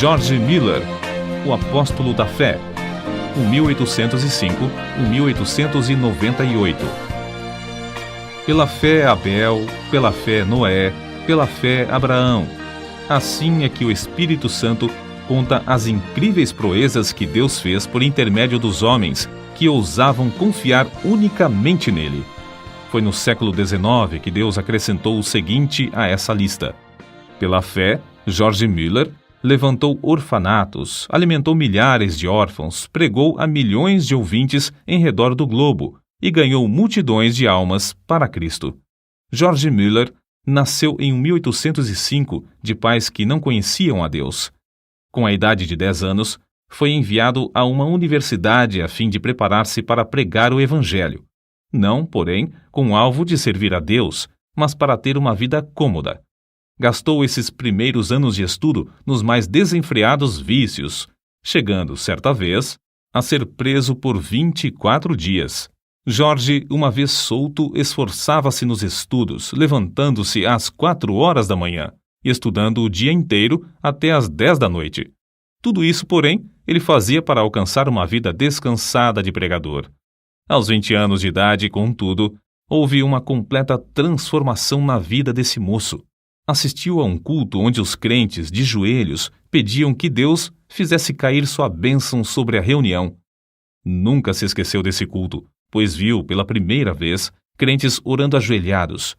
George Mueller, o apóstolo da fé, 1805-1898. Pela fé Abel, pela fé Noé, pela fé Abraão. Assim é que o Espírito Santo conta as incríveis proezas que Deus fez por intermédio dos homens que ousavam confiar unicamente nele. Foi no século XIX que Deus acrescentou o seguinte a essa lista. Pela fé, George Mueller levantou orfanatos, alimentou milhares de órfãos, pregou a milhões de ouvintes em redor do globo e ganhou multidões de almas para Cristo. George Mueller nasceu em 1805 de pais que não conheciam a Deus. Com a idade de 10 anos, foi enviado a uma universidade a fim de preparar-se para pregar o Evangelho. Não, porém, com o alvo de servir a Deus, mas para ter uma vida cômoda. Gastou esses primeiros anos de estudo nos mais desenfreados vícios, chegando, certa vez, a ser preso por 24 dias. Jorge, uma vez solto, esforçava-se nos estudos, levantando-se às 4 horas da manhã e estudando o dia inteiro até às 10 da noite. Tudo isso, porém, ele fazia para alcançar uma vida descansada de pregador. Aos 20 anos de idade, contudo, houve uma completa transformação na vida desse moço. Assistiu a um culto onde os crentes, de joelhos, pediam que Deus fizesse cair sua bênção sobre a reunião. Nunca se esqueceu desse culto, pois viu, pela primeira vez, crentes orando ajoelhados.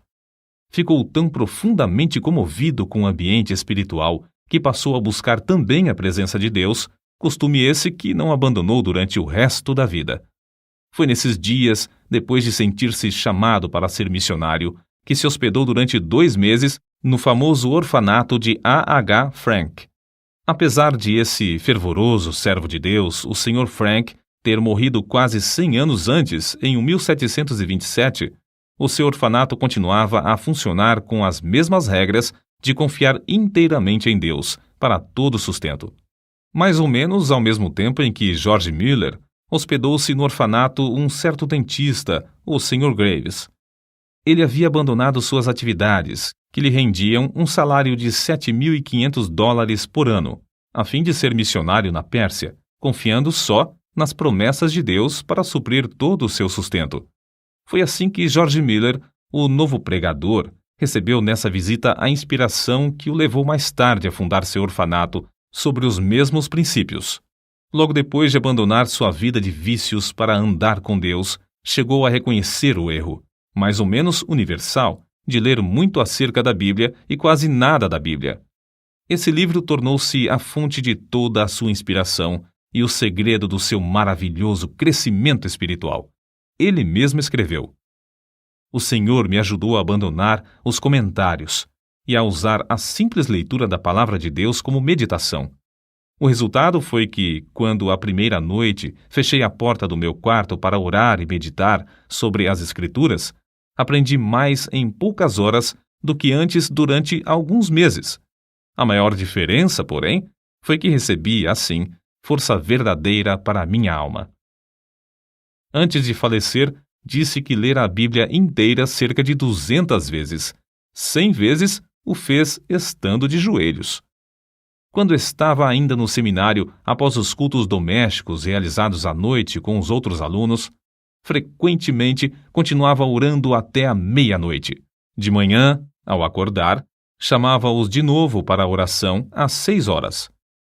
Ficou tão profundamente comovido com o ambiente espiritual que passou a buscar também a presença de Deus, costume esse que não abandonou durante o resto da vida. Foi nesses dias, depois de sentir-se chamado para ser missionário, que se hospedou durante 2 meses no famoso orfanato de A.H. Frank. Apesar de esse fervoroso servo de Deus, o Sr. Frank, ter morrido quase 100 anos antes, em 1727, o seu orfanato continuava a funcionar com as mesmas regras de confiar inteiramente em Deus para todo sustento. Mais ou menos ao mesmo tempo em que George Mueller hospedou-se no orfanato um certo dentista, o Sr. Graves. Ele havia abandonado suas atividades, que lhe rendiam um salário de $7.500 por ano, a fim de ser missionário na Pérsia, confiando só nas promessas de Deus para suprir todo o seu sustento. Foi assim que George Mueller, o novo pregador, recebeu nessa visita a inspiração que o levou mais tarde a fundar seu orfanato sobre os mesmos princípios. Logo depois de abandonar sua vida de vícios para andar com Deus, chegou a reconhecer o erro, mais ou menos universal, de ler muito acerca da Bíblia e quase nada da Bíblia. Esse livro tornou-se a fonte de toda a sua inspiração e o segredo do seu maravilhoso crescimento espiritual. Ele mesmo escreveu: "O Senhor me ajudou a abandonar os comentários e a usar a simples leitura da Palavra de Deus como meditação. O resultado foi que, quando a primeira noite fechei a porta do meu quarto para orar e meditar sobre as Escrituras, aprendi mais em poucas horas do que antes durante alguns meses. A maior diferença, porém, foi que recebi, assim, força verdadeira para a minha alma." Antes de falecer, disse que lera a Bíblia inteira cerca de 200 vezes. 100 vezes o fez estando de joelhos. Quando estava ainda no seminário, após os cultos domésticos realizados à noite com os outros alunos, frequentemente continuava orando até a meia-noite. De manhã, ao acordar, chamava-os de novo para a oração às 6 horas.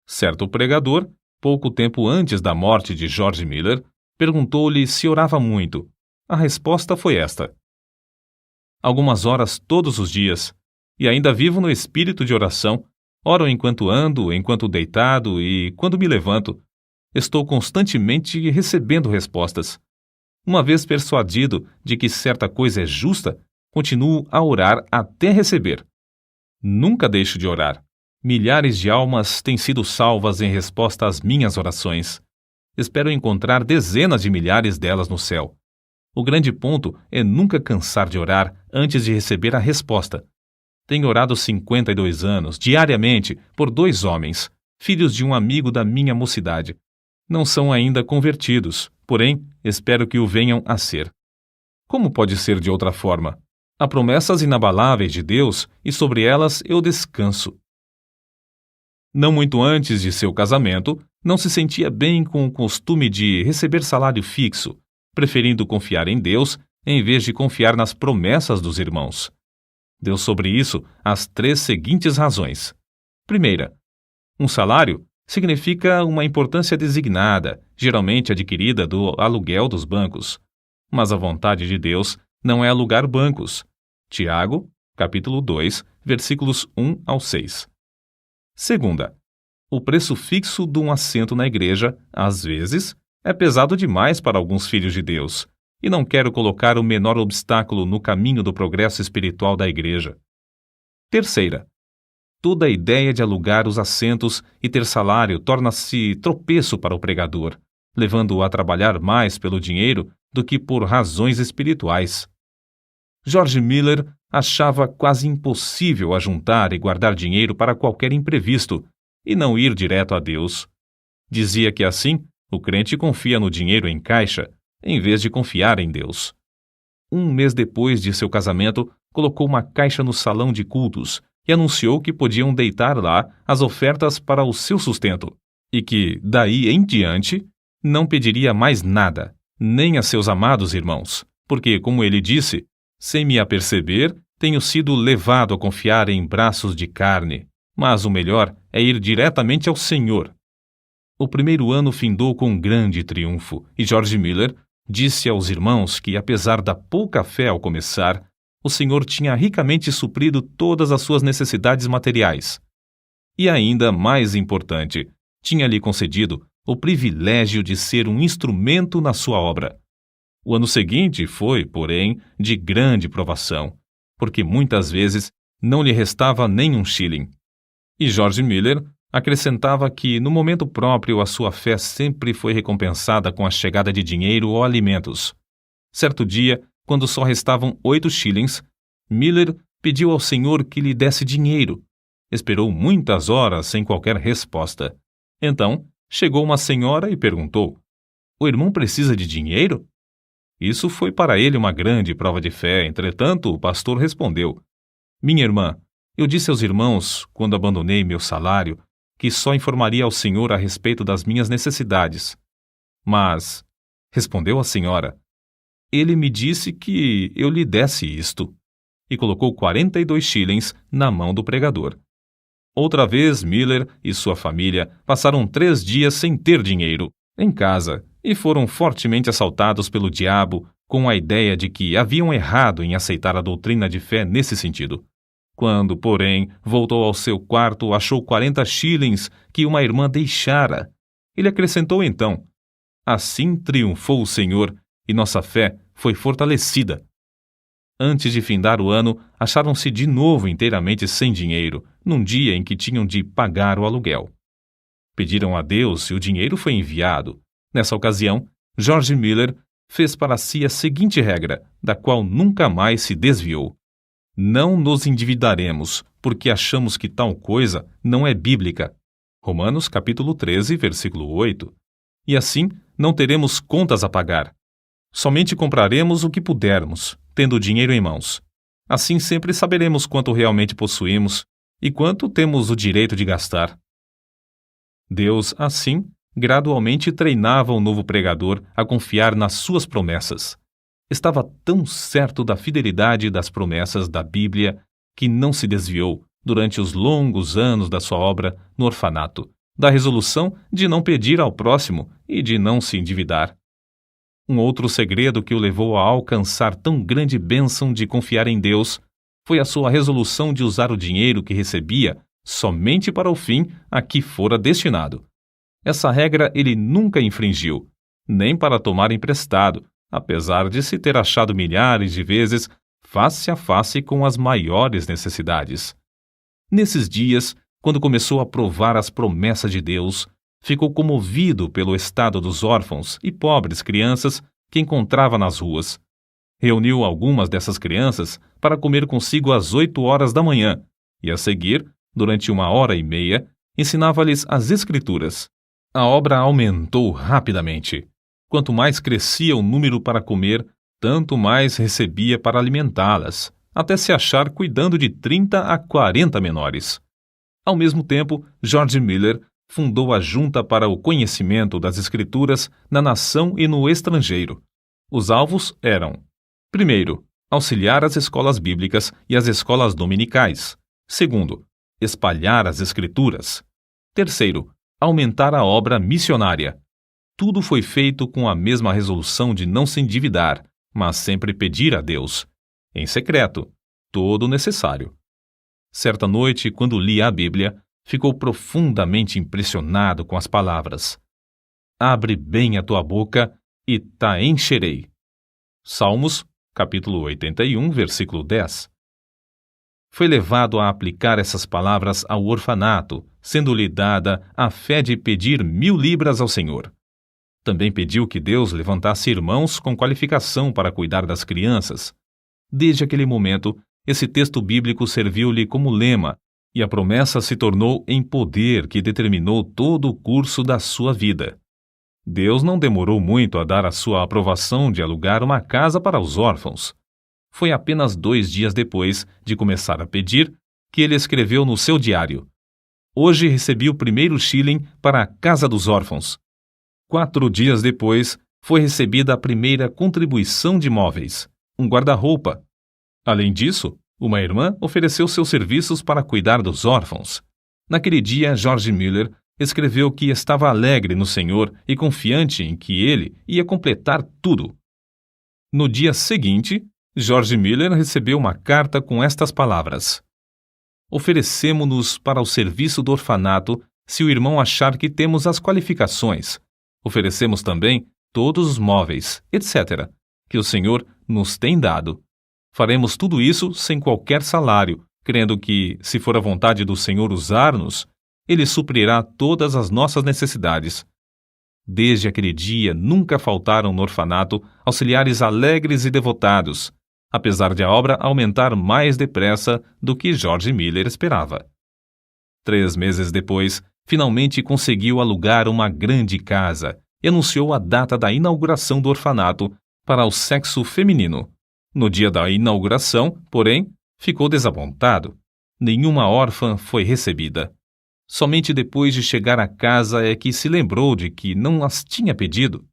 Certo pregador, pouco tempo antes da morte de George Mueller, perguntou-lhe se orava muito. A resposta foi esta: "Algumas horas todos os dias, e ainda vivo no espírito de oração. Oro enquanto ando, enquanto deitado e quando me levanto. Estou constantemente recebendo respostas. Uma vez persuadido de que certa coisa é justa, continuo a orar até receber. Nunca deixo de orar. Milhares de almas têm sido salvas em resposta às minhas orações. Espero encontrar dezenas de milhares delas no céu. O grande ponto é nunca cansar de orar antes de receber a resposta. Tenho orado 52 anos, diariamente, por 2 homens, filhos de um amigo da minha mocidade. Não são ainda convertidos, porém, espero que o venham a ser. Como pode ser de outra forma? Há promessas inabaláveis de Deus e sobre elas eu descanso. Não muito antes de seu casamento, não se sentia bem com o costume de receber salário fixo, preferindo confiar em Deus em vez de confiar nas promessas dos irmãos. Deu sobre isso as 3 seguintes razões. Primeira, um salário significa uma importância designada, geralmente adquirida do aluguel dos bancos. Mas a vontade de Deus não é alugar bancos. Tiago, capítulo 2, versículos 1 ao 6. Segunda, o preço fixo de um assento na igreja, às vezes, é pesado demais para alguns filhos de Deus, e não quero colocar o menor obstáculo no caminho do progresso espiritual da igreja. Terceira, toda a ideia de alugar os assentos e ter salário torna-se tropeço para o pregador, levando-o a trabalhar mais pelo dinheiro do que por razões espirituais. George Miller achava quase impossível ajuntar e guardar dinheiro para qualquer imprevisto e não ir direto a Deus. Dizia que assim o crente confia no dinheiro em caixa em vez de confiar em Deus. Um mês depois de seu casamento, colocou uma caixa no salão de cultos e anunciou que podiam deitar lá as ofertas para o seu sustento e que, daí em diante, não pediria mais nada, nem a seus amados irmãos, porque, como ele disse, sem me aperceber, tenho sido levado a confiar em braços de carne, mas o melhor é ir diretamente ao Senhor. O primeiro ano findou com grande triunfo, e George Miller disse aos irmãos que, apesar da pouca fé ao começar, o Senhor tinha ricamente suprido todas as suas necessidades materiais. E ainda mais importante, tinha-lhe concedido o privilégio de ser um instrumento na sua obra. O ano seguinte foi, porém, de grande provação, porque muitas vezes não lhe restava nem um shilling. E George Miller acrescentava que, no momento próprio, a sua fé sempre foi recompensada com a chegada de dinheiro ou alimentos. Certo dia, quando só restavam 8 shillings, Miller pediu ao Senhor que lhe desse dinheiro. Esperou muitas horas sem qualquer resposta. Então, chegou uma senhora e perguntou: "O irmão precisa de dinheiro?" Isso foi para ele uma grande prova de fé. Entretanto, o pastor respondeu: "Minha irmã, eu disse aos irmãos, quando abandonei meu salário, que só informaria ao Senhor a respeito das minhas necessidades. Mas", respondeu a senhora, "ele me disse que eu lhe desse isto." E colocou 42 shillings na mão do pregador. Outra vez, Miller e sua família passaram 3 dias sem ter dinheiro em casa e foram fortemente assaltados pelo diabo com a ideia de que haviam errado em aceitar a doutrina de fé nesse sentido. Quando, porém, voltou ao seu quarto, achou 40 shillings que uma irmã deixara. Ele acrescentou então: "Assim triunfou o Senhor e nossa fé foi fortalecida." Antes de findar o ano, acharam-se de novo inteiramente sem dinheiro, num dia em que tinham de pagar o aluguel. Pediram a Deus e o dinheiro foi enviado. Nessa ocasião, George Miller fez para si a seguinte regra, da qual nunca mais se desviou: "Não nos endividaremos, porque achamos que tal coisa não é bíblica." Romanos capítulo 13, versículo 8. E assim, não teremos contas a pagar. Somente compraremos o que pudermos, tendo o dinheiro em mãos. Assim sempre saberemos quanto realmente possuímos e quanto temos o direito de gastar. Deus, assim, gradualmente treinava o novo pregador a confiar nas suas promessas. Estava tão certo da fidelidade das promessas da Bíblia que não se desviou, durante os longos anos da sua obra no orfanato, da resolução de não pedir ao próximo e de não se endividar. Um outro segredo que o levou a alcançar tão grande bênção de confiar em Deus foi a sua resolução de usar o dinheiro que recebia somente para o fim a que fora destinado. Essa regra ele nunca infringiu, nem para tomar emprestado, apesar de se ter achado milhares de vezes face a face com as maiores necessidades. Nesses dias, quando começou a provar as promessas de Deus, ficou comovido pelo estado dos órfãos e pobres crianças que encontrava nas ruas. Reuniu algumas dessas crianças para comer consigo às 8 horas da manhã e, a seguir, durante 1h30, ensinava-lhes as Escrituras. A obra aumentou rapidamente. Quanto mais crescia o número para comer, tanto mais recebia para alimentá-las, até se achar cuidando de 30 a 40 menores. Ao mesmo tempo, George Miller fundou a Junta para o Conhecimento das Escrituras na nação e no estrangeiro. Os alvos eram: primeiro, auxiliar as escolas bíblicas e as escolas dominicais. Segundo, espalhar as Escrituras. Terceiro, aumentar a obra missionária. Tudo foi feito com a mesma resolução de não se endividar, mas sempre pedir a Deus, em secreto, todo o necessário. Certa noite, quando lia a Bíblia, ficou profundamente impressionado com as palavras: abre bem a tua boca e te encherei. Salmos, capítulo 81, versículo 10. Foi levado a aplicar essas palavras ao orfanato, sendo-lhe dada a fé de pedir 1.000 libras ao Senhor. Também pediu que Deus levantasse irmãos com qualificação para cuidar das crianças. Desde aquele momento, esse texto bíblico serviu-lhe como lema, e a promessa se tornou em poder que determinou todo o curso da sua vida. Deus não demorou muito a dar a sua aprovação de alugar uma casa para os órfãos. Foi apenas 2 dias depois de começar a pedir que ele escreveu no seu diário: hoje recebi o primeiro shilling para a Casa dos Órfãos. 4 dias depois, foi recebida a primeira contribuição de móveis, um guarda-roupa. Além disso, uma irmã ofereceu seus serviços para cuidar dos órfãos. Naquele dia, George Miller escreveu que estava alegre no Senhor e confiante em que ele ia completar tudo. No dia seguinte, George Miller recebeu uma carta com estas palavras: oferecemo-nos para o serviço do orfanato se o irmão achar que temos as qualificações. Oferecemos também todos os móveis, etc., que o Senhor nos tem dado. Faremos tudo isso sem qualquer salário, crendo que, se for a vontade do Senhor usar-nos, Ele suprirá todas as nossas necessidades. Desde aquele dia, nunca faltaram no orfanato auxiliares alegres e devotados, apesar de a obra aumentar mais depressa do que George Miller esperava. 3 meses depois, finalmente conseguiu alugar uma grande casa e anunciou a data da inauguração do orfanato para o sexo feminino. No dia da inauguração, porém, ficou desapontado. Nenhuma órfã foi recebida. Somente depois de chegar à casa é que se lembrou de que não as tinha pedido.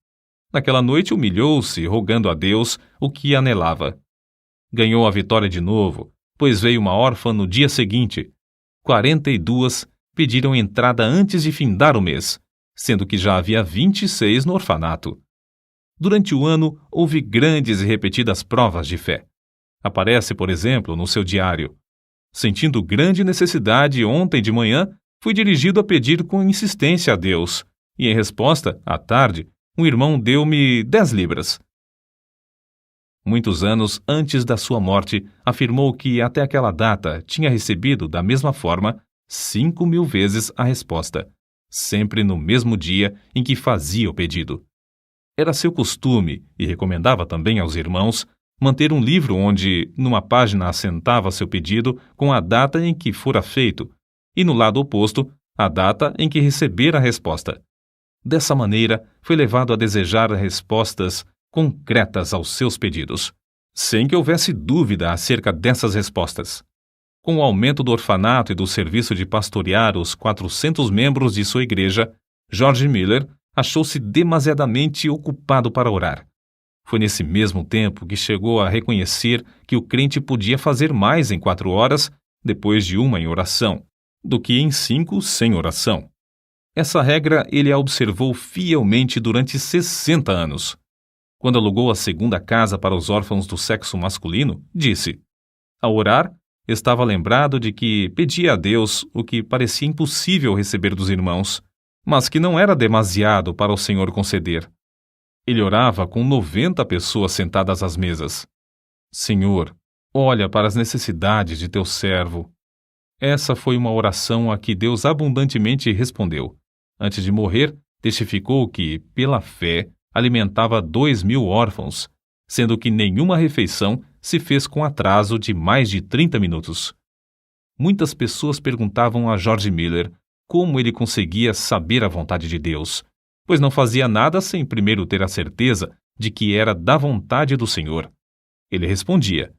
Naquela noite humilhou-se, rogando a Deus o que anelava. Ganhou a vitória de novo, pois veio uma órfã no dia seguinte. 42 pediram entrada antes de findar o mês, sendo que já havia 26 no orfanato. Durante o ano, houve grandes e repetidas provas de fé. Aparece, por exemplo, no seu diário: sentindo grande necessidade ontem de manhã, fui dirigido a pedir com insistência a Deus, e em resposta, à tarde, um irmão deu-me 10 libras. Muitos anos antes da sua morte, afirmou que até aquela data tinha recebido, da mesma forma, 5.000 vezes a resposta, sempre no mesmo dia em que fazia o pedido. Era seu costume, e recomendava também aos irmãos, manter um livro onde, numa página, assentava seu pedido com a data em que fora feito, e no lado oposto, a data em que recebera a resposta. Dessa maneira, foi levado a desejar respostas concretas aos seus pedidos, sem que houvesse dúvida acerca dessas respostas. Com o aumento do orfanato e do serviço de pastorear os 400 membros de sua igreja, George Miller achou-se demasiadamente ocupado para orar. Foi nesse mesmo tempo que chegou a reconhecer que o crente podia fazer mais em 4 horas, depois de uma em oração, do que em 5 sem oração. Essa regra ele a observou fielmente durante 60 anos. Quando alugou a segunda casa para os órfãos do sexo masculino, disse: ao orar, estava lembrado de que pedia a Deus o que parecia impossível receber dos irmãos, mas que não era demasiado para o Senhor conceder. Ele orava com 90 pessoas sentadas às mesas. Senhor, olha para as necessidades de teu servo. Essa foi uma oração a que Deus abundantemente respondeu. Antes de morrer, testificou que, pela fé, alimentava 2.000 órfãos, sendo que nenhuma refeição se fez com atraso de mais de 30 minutos. Muitas pessoas perguntavam a George Miller como ele conseguia saber a vontade de Deus, pois não fazia nada sem primeiro ter a certeza de que era da vontade do Senhor. Ele respondia: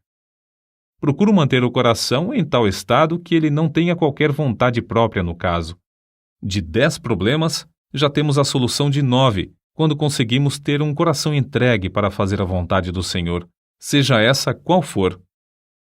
Procuro manter o coração em tal estado que ele não tenha qualquer vontade própria no caso. De 10 problemas, já temos a solução de 9, quando conseguimos ter um coração entregue para fazer a vontade do Senhor, seja essa qual for.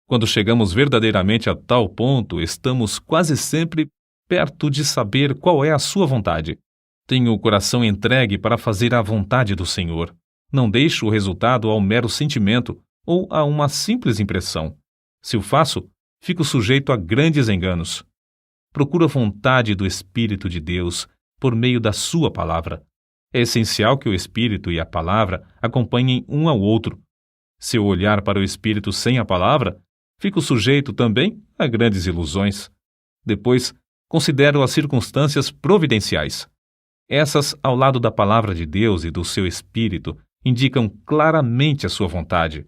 Quando chegamos verdadeiramente a tal ponto, estamos quase sempre perto de saber qual é a sua vontade. Tenho o coração entregue para fazer a vontade do Senhor. Não deixo o resultado ao mero sentimento ou a uma simples impressão. Se o faço, fico sujeito a grandes enganos. Procuro a vontade do Espírito de Deus por meio da sua palavra. É essencial que o Espírito e a palavra acompanhem um ao outro. Se eu olhar para o Espírito sem a palavra, fico sujeito também a grandes ilusões. Depois, considero as circunstâncias providenciais. Essas, ao lado da palavra de Deus e do seu Espírito, indicam claramente a sua vontade.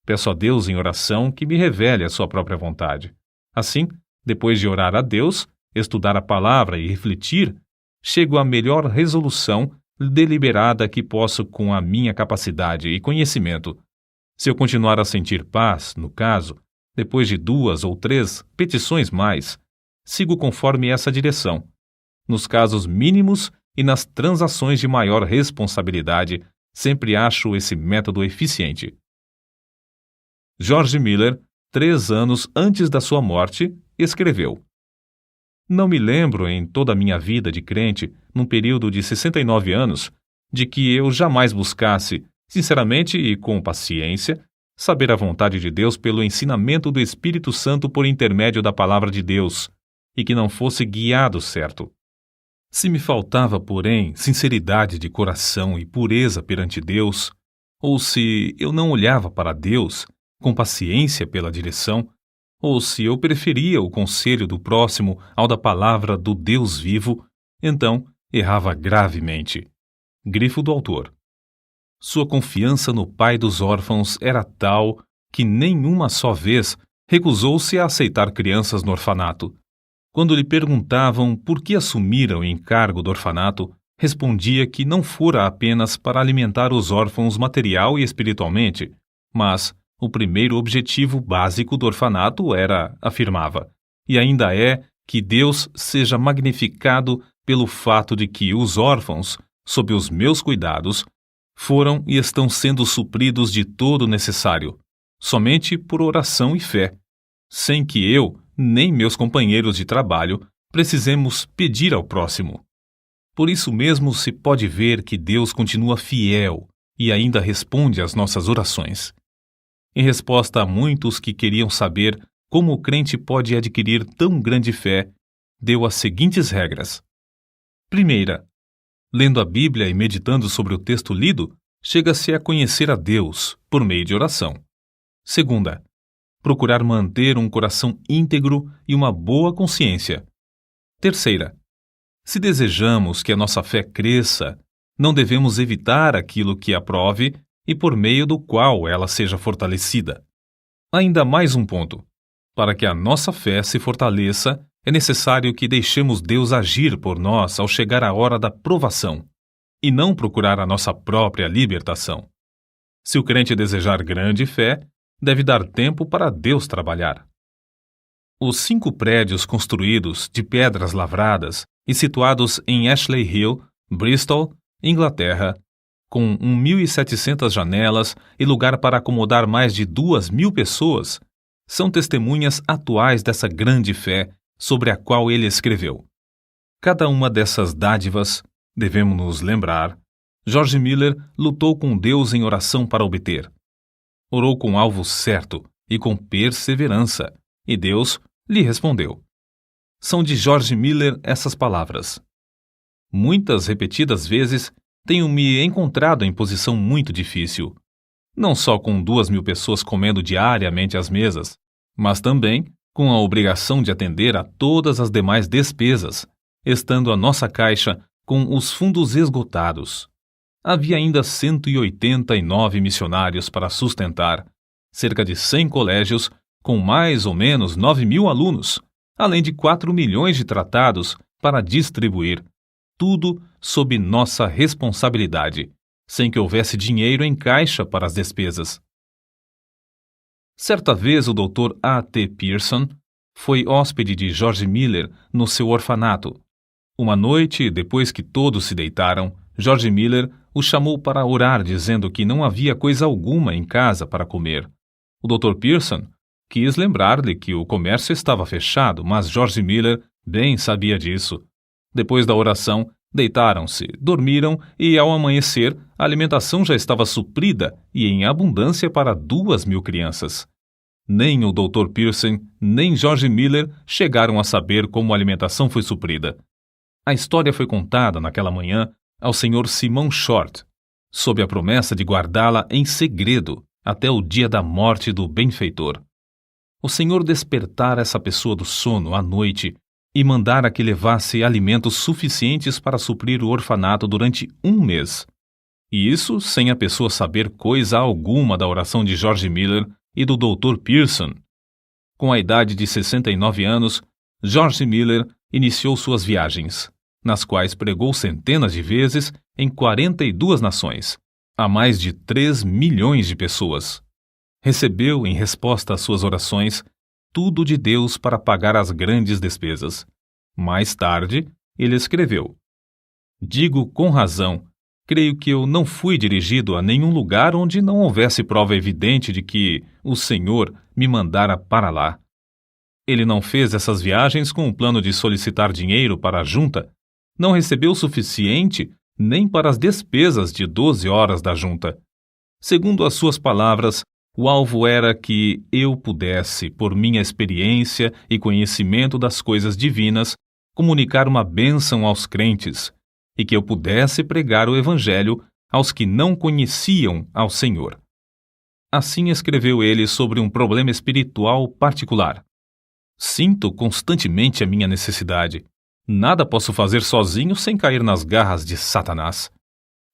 Peço a Deus em oração que me revele a sua própria vontade. Assim, depois de orar a Deus, estudar a palavra e refletir, chego à melhor resolução deliberada que posso com a minha capacidade e conhecimento. Se eu continuar a sentir paz, no caso, depois de 2 ou 3 petições mais, sigo conforme essa direção. Nos casos mínimos e nas transações de maior responsabilidade, sempre acho esse método eficiente. George Miller, 3 anos antes da sua morte, escreveu: Não me lembro em toda a minha vida de crente, num período de 69 anos, de que eu jamais buscasse, sinceramente e com paciência, saber a vontade de Deus pelo ensinamento do Espírito Santo por intermédio da palavra de Deus, e que não fosse guiado certo. Se me faltava, porém, sinceridade de coração e pureza perante Deus, ou se eu não olhava para Deus com paciência pela direção, ou se eu preferia o conselho do próximo ao da palavra do Deus vivo, então errava gravemente. Grifo do autor. Sua confiança no pai dos órfãos era tal que nenhuma só vez recusou-se a aceitar crianças no orfanato. Quando lhe perguntavam por que assumira o encargo do orfanato, respondia que não fora apenas para alimentar os órfãos material e espiritualmente, mas o primeiro objetivo básico do orfanato era, afirmava, e ainda é, que Deus seja magnificado pelo fato de que os órfãos, sob os meus cuidados, foram e estão sendo supridos de todo o necessário, somente por oração e fé, sem que eu, nem meus companheiros de trabalho, precisemos pedir ao próximo. Por isso mesmo se pode ver que Deus continua fiel e ainda responde às nossas orações. Em resposta a muitos que queriam saber como o crente pode adquirir tão grande fé, deu as seguintes regras. Primeira, lendo a Bíblia e meditando sobre o texto lido, chega-se a conhecer a Deus por meio de oração. Segunda, procurar manter um coração íntegro e uma boa consciência. Terceira, se desejamos que a nossa fé cresça, não devemos evitar aquilo que a prove e por meio do qual ela seja fortalecida. Ainda mais um ponto. Para que a nossa fé se fortaleça, é necessário que deixemos Deus agir por nós ao chegar a hora da provação, e não procurar a nossa própria libertação. Se o crente desejar grande fé, deve dar tempo para Deus trabalhar. Os 5 prédios construídos de pedras lavradas e situados em Ashley Hill, Bristol, Inglaterra, com 1.700 janelas e lugar para acomodar mais de 2.000 pessoas, são testemunhas atuais dessa grande fé sobre a qual ele escreveu. Cada uma dessas dádivas, devemos nos lembrar, George Miller lutou com Deus em oração para obter. Orou com alvo certo e com perseverança, e Deus lhe respondeu. São de George Miller essas palavras. Muitas repetidas vezes tenho-me encontrado em posição muito difícil, não só com 2.000 pessoas comendo diariamente às mesas, mas também com a obrigação de atender a todas as demais despesas, estando a nossa caixa com os fundos esgotados. Havia ainda 189 missionários para sustentar, cerca de 100 colégios com mais ou menos 9.000 alunos, além de 4 milhões de tratados para distribuir, tudo sob nossa responsabilidade, sem que houvesse dinheiro em caixa para as despesas. Certa vez o Dr. A. T. Pierson foi hóspede de George Miller no seu orfanato. Uma noite, depois que todos se deitaram, George Miller o chamou para orar, dizendo que não havia coisa alguma em casa para comer. O Dr. Pierson quis lembrar-lhe que o comércio estava fechado, mas George Miller bem sabia disso. Depois da oração, deitaram-se, dormiram e, ao amanhecer, a alimentação já estava suprida e em abundância para 2.000 crianças. Nem o Dr. Pierson, nem George Miller chegaram a saber como a alimentação foi suprida. A história foi contada naquela manhã ao Sr. Simon Short, sob a promessa de guardá-la em segredo até o dia da morte do benfeitor. O Senhor despertara essa pessoa do sono à noite e mandara que levasse alimentos suficientes para suprir o orfanato durante 1 mês. E isso sem a pessoa saber coisa alguma da oração de George Miller e do Dr. Pierson. Com a idade de 69 anos, George Miller iniciou suas viagens, nas quais pregou centenas de vezes em 42 nações, a mais de 3 milhões de pessoas. Recebeu, em resposta às suas orações, tudo de Deus para pagar as grandes despesas. Mais tarde, ele escreveu: "Digo com razão, creio que eu não fui dirigido a nenhum lugar onde não houvesse prova evidente de que o Senhor me mandara para lá." Ele não fez essas viagens com o plano de solicitar dinheiro para a junta, não recebeu o suficiente nem para as despesas de 12 horas da junta. Segundo as suas palavras, o alvo era que eu pudesse, por minha experiência e conhecimento das coisas divinas, comunicar uma bênção aos crentes, e que eu pudesse pregar o Evangelho aos que não conheciam ao Senhor. Assim escreveu ele sobre um problema espiritual particular. "Sinto constantemente a minha necessidade. Nada posso fazer sozinho sem cair nas garras de Satanás.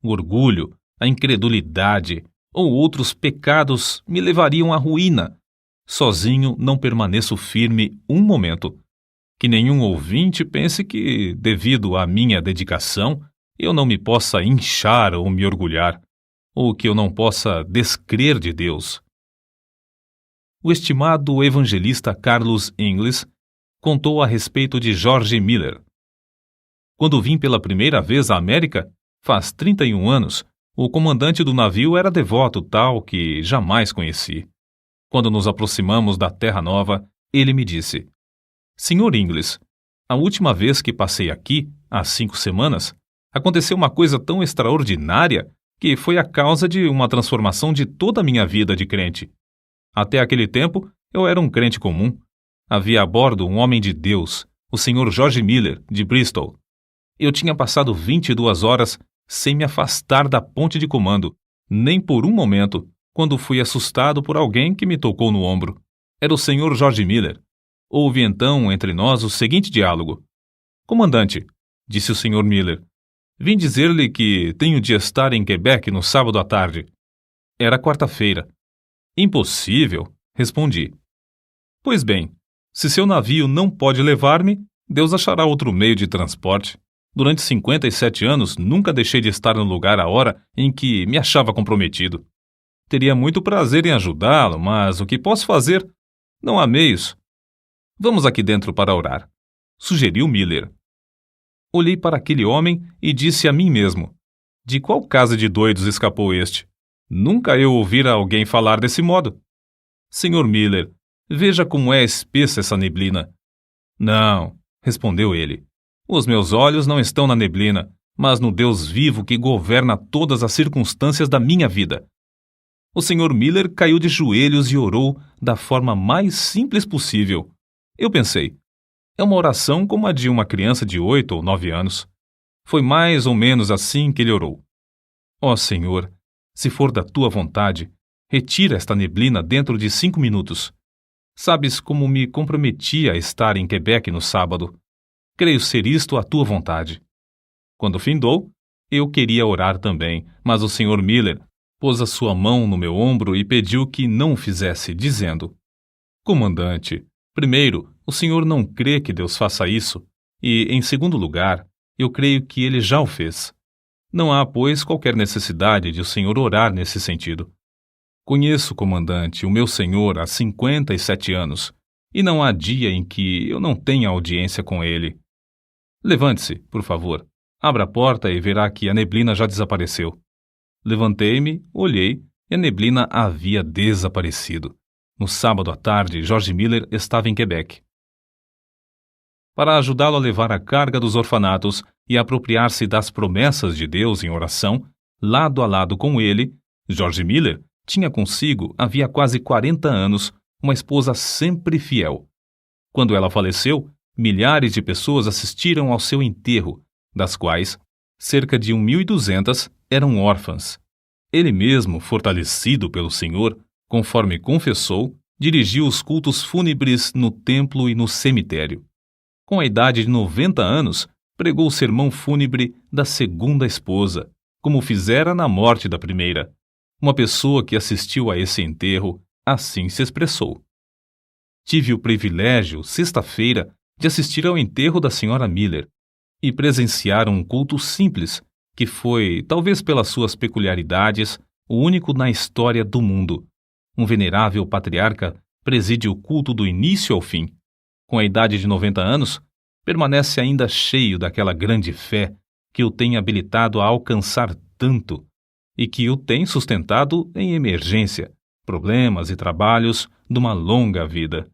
O orgulho, a incredulidade ou outros pecados me levariam à ruína. Sozinho não permaneço firme um momento. Que nenhum ouvinte pense que, devido à minha dedicação, eu não me possa inchar ou me orgulhar, ou que eu não possa descrer de Deus." O estimado evangelista Carlos Ingles contou a respeito de George Miller. "Quando vim pela primeira vez à América, faz 31 anos, o comandante do navio era devoto tal que jamais conheci. Quando nos aproximamos da Terra Nova, ele me disse: 'Sr. Ingles, a última vez que passei aqui, há 5 semanas, aconteceu uma coisa tão extraordinária que foi a causa de uma transformação de toda a minha vida de crente. Até aquele tempo, eu era um crente comum. Havia a bordo um homem de Deus, o Sr. George Miller, de Bristol. Eu tinha passado 22 horas sem me afastar da ponte de comando, nem por um momento, quando fui assustado por alguém que me tocou no ombro. Era o Sr. George Miller. Houve então entre nós o seguinte diálogo: 'Comandante', disse o Sr. Miller, 'vim dizer-lhe que tenho de estar em Quebec no sábado à tarde.' Era quarta-feira. 'Impossível', respondi. 'Pois bem, se seu navio não pode levar-me, Deus achará outro meio de transporte. Durante 57 anos nunca deixei de estar no lugar à hora em que me achava comprometido. Teria muito prazer em ajudá-lo, mas o que posso fazer? Não há meios. Vamos aqui dentro para orar', sugeriu Miller. Olhei para aquele homem e disse a mim mesmo: de qual casa de doidos escapou este? Nunca eu ouvira alguém falar desse modo. Senhor Miller, veja como é espessa essa neblina. Não, respondeu ele. Os meus olhos não estão na neblina, mas no Deus vivo que governa todas as circunstâncias da minha vida. O Sr. Miller caiu de joelhos e orou da forma mais simples possível. Eu pensei, é uma oração como a de uma criança de 8 ou 9 anos. Foi mais ou menos assim que ele orou. Ó Senhor, se for da tua vontade, retira esta neblina dentro de 5 minutos. Sabes como me comprometi a estar em Quebec no sábado. Creio ser isto a tua vontade. Quando findou, eu queria orar também, mas o Sr. Miller pôs a sua mão no meu ombro e pediu que não o fizesse, dizendo: Comandante, primeiro, o senhor não crê que Deus faça isso, e, em segundo lugar, eu creio que ele já o fez. Não há, pois, qualquer necessidade de o senhor orar nesse sentido. Conheço, comandante, o meu senhor há 57 anos, e não há dia em que eu não tenha audiência com ele. Levante-se, por favor. Abra a porta e verá que a neblina já desapareceu. Levantei-me, olhei, e a neblina havia desaparecido. No sábado à tarde, George Miller estava em Quebec. Para ajudá-lo a levar a carga dos orfanatos e a apropriar-se das promessas de Deus em oração, lado a lado com ele, George Miller tinha consigo, havia quase 40 anos, uma esposa sempre fiel. Quando ela faleceu, milhares de pessoas assistiram ao seu enterro, das quais cerca de 1.200 eram órfãs. Ele mesmo, fortalecido pelo Senhor, conforme confessou, dirigiu os cultos fúnebres no templo e no cemitério. Com a idade de 90 anos, pregou o sermão fúnebre da segunda esposa, como fizera na morte da primeira. Uma pessoa que assistiu a esse enterro assim se expressou. Tive o privilégio, sexta-feira, de assistir ao enterro da senhora Miller e presenciar um culto simples, que foi, talvez pelas suas peculiaridades, o único na história do mundo. Um venerável patriarca preside o culto do início ao fim. Com a idade de 90 anos, permanece ainda cheio daquela grande fé que o tem habilitado a alcançar tanto e que o tem sustentado em emergência, problemas e trabalhos de uma longa vida.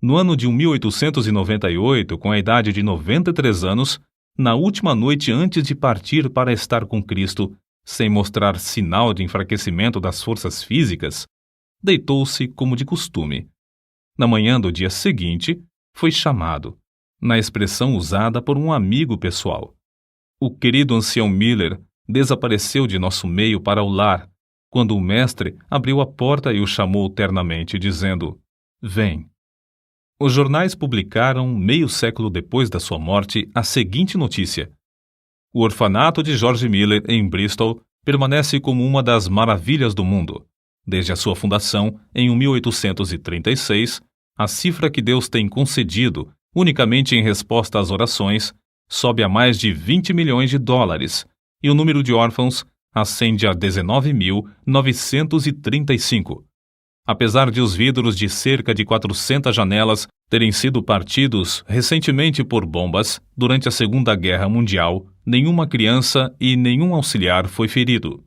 No ano de 1898, com a idade de 93 anos, na última noite antes de partir para estar com Cristo, sem mostrar sinal de enfraquecimento das forças físicas, deitou-se como de costume. Na manhã do dia seguinte, foi chamado, na expressão usada por um amigo pessoal. O querido ancião Miller desapareceu de nosso meio para o lar, quando o mestre abriu a porta e o chamou ternamente, dizendo: "Vem." Os jornais publicaram, meio século depois da sua morte, a seguinte notícia: o orfanato de George Miller, em Bristol, permanece como uma das maravilhas do mundo. Desde a sua fundação, em 1836, a cifra que Deus tem concedido, unicamente em resposta às orações, sobe a mais de 20 milhões de dólares, e o número de órfãos ascende a 19.935. Apesar de os vidros de cerca de 400 janelas terem sido partidos recentemente por bombas durante a Segunda Guerra Mundial, nenhuma criança e nenhum auxiliar foi ferido.